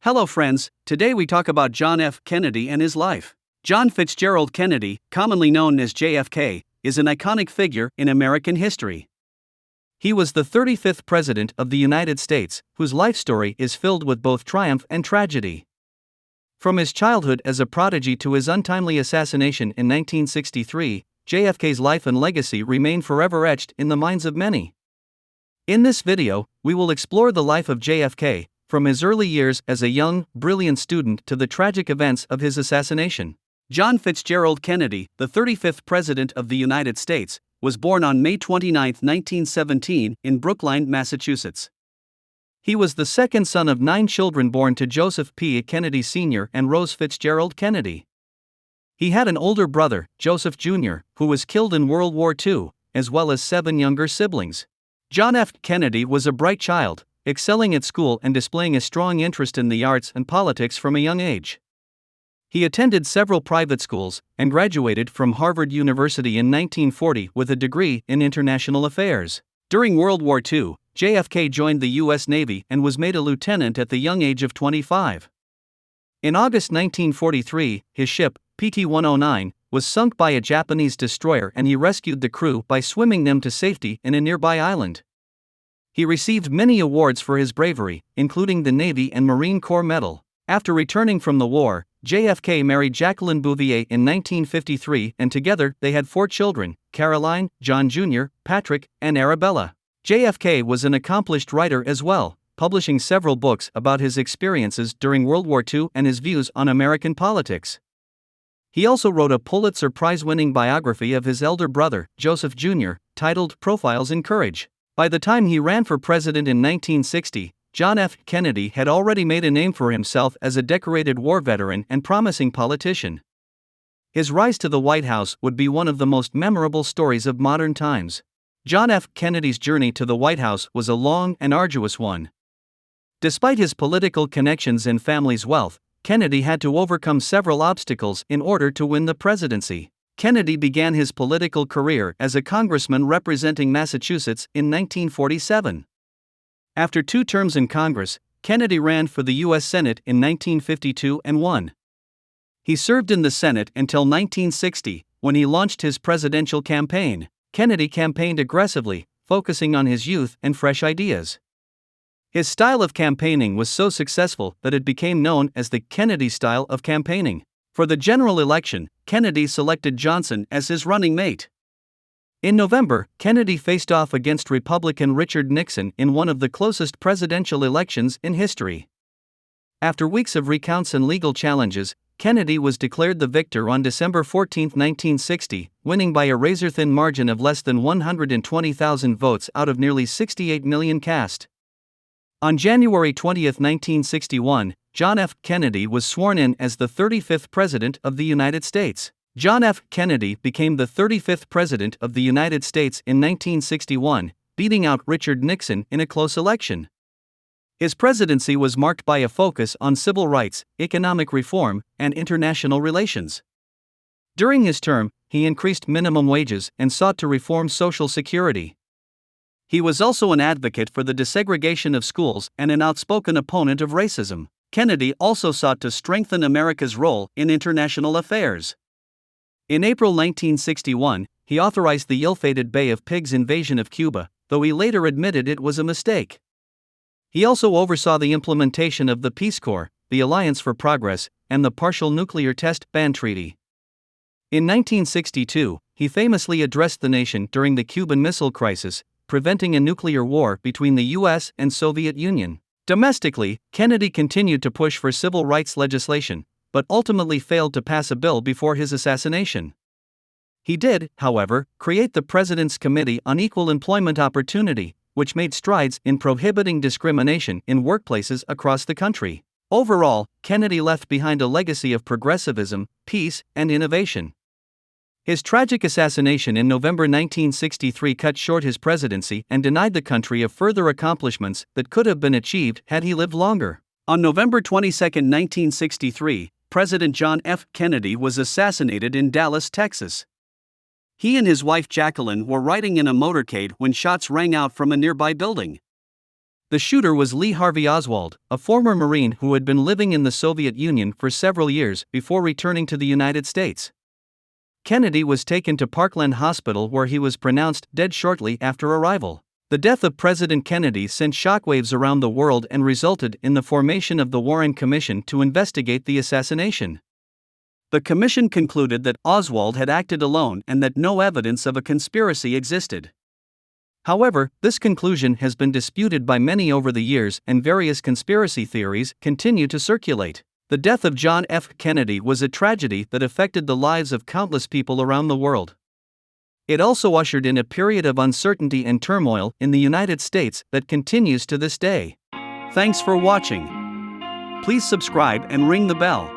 Hello friends, today we talk about John F. Kennedy and his life. John Fitzgerald Kennedy, commonly known as JFK, is an iconic figure in American history. He was the 35th President of the United States, whose life story is filled with both triumph and tragedy. From his childhood as a prodigy to his untimely assassination in 1963, JFK's life and legacy remain forever etched in the minds of many. In this video, we will explore the life of JFK, from his early years as a young, brilliant student to the tragic events of his assassination. John Fitzgerald Kennedy, the 35th President of the United States, was born on May 29, 1917, in Brookline, Massachusetts. He was the second son of 9 children born to Joseph P. Kennedy Sr. and Rose Fitzgerald Kennedy. He had an older brother, Joseph Jr., who was killed in World War II, as well as 7 younger siblings. John F. Kennedy was a bright child, excelling at school and displaying a strong interest in the arts and politics from a young age. He attended several private schools and graduated from Harvard University in 1940 with a degree in international affairs. During World War II, JFK joined the U.S. Navy and was made a lieutenant at the young age of 25. In August 1943, his ship, PT-109, was sunk by a Japanese destroyer and he rescued the crew by swimming them to safety in a nearby island. He received many awards for his bravery, including the Navy and Marine Corps Medal. After returning from the war, JFK married Jacqueline Bouvier in 1953 and together they had 4 children, Caroline, John Jr., Patrick, and Arabella. JFK was an accomplished writer as well, publishing several books about his experiences during World War II and his views on American politics. He also wrote a Pulitzer Prize-winning biography of his elder brother, Joseph Jr., titled Profiles in Courage. By the time he ran for president in 1960, John F. Kennedy had already made a name for himself as a decorated war veteran and promising politician. His rise to the White House would be one of the most memorable stories of modern times. John F. Kennedy's journey to the White House was a long and arduous one. Despite his political connections and family's wealth, Kennedy had to overcome several obstacles in order to win the presidency. Kennedy began his political career as a congressman representing Massachusetts in 1947. After 2 terms in Congress, Kennedy ran for the U.S. Senate in 1952 and won. He served in the Senate until 1960, when he launched his presidential campaign. Kennedy campaigned aggressively, focusing on his youth and fresh ideas. His style of campaigning was so successful that it became known as the Kennedy style of campaigning. For the general election, Kennedy selected Johnson as his running mate. In November, Kennedy faced off against Republican Richard Nixon in one of the closest presidential elections in history. After weeks of recounts and legal challenges, Kennedy was declared the victor on December 14, 1960, winning by a razor-thin margin of less than 120,000 votes out of nearly 68 million cast. On January 20, 1961, John F. Kennedy was sworn in as the 35th President of the United States. John F. Kennedy became the 35th President of the United States in 1961, beating out Richard Nixon in a close election. His presidency was marked by a focus on civil rights, economic reform, and international relations. During his term, he increased minimum wages and sought to reform Social Security. He was also an advocate for the desegregation of schools and an outspoken opponent of racism. Kennedy also sought to strengthen America's role in international affairs. In April 1961, he authorized the ill-fated Bay of Pigs invasion of Cuba, though he later admitted it was a mistake. He also oversaw the implementation of the Peace Corps, the Alliance for Progress, and the Partial Nuclear Test Ban Treaty. In 1962, he famously addressed the nation during the Cuban Missile Crisis, preventing a nuclear war between the U.S. and Soviet Union. Domestically, Kennedy continued to push for civil rights legislation, but ultimately failed to pass a bill before his assassination. He did, however, create the President's Committee on Equal Employment Opportunity, which made strides in prohibiting discrimination in workplaces across the country. Overall, Kennedy left behind a legacy of progressivism, peace, and innovation. His tragic assassination in November 1963 cut short his presidency and denied the country of further accomplishments that could have been achieved had he lived longer. On November 22, 1963, President John F. Kennedy was assassinated in Dallas, Texas. He and his wife Jacqueline were riding in a motorcade when shots rang out from a nearby building. The shooter was Lee Harvey Oswald, a former Marine who had been living in the Soviet Union for several years before returning to the United States. Kennedy was taken to Parkland Hospital where he was pronounced dead shortly after arrival. The death of President Kennedy sent shockwaves around the world and resulted in the formation of the Warren Commission to investigate the assassination. The commission concluded that Oswald had acted alone and that no evidence of a conspiracy existed. However, this conclusion has been disputed by many over the years, and various conspiracy theories continue to circulate. The death of John F. Kennedy was a tragedy that affected the lives of countless people around the world. It also ushered in a period of uncertainty and turmoil in the United States that continues to this day. Thanks for watching. Please subscribe and ring the bell.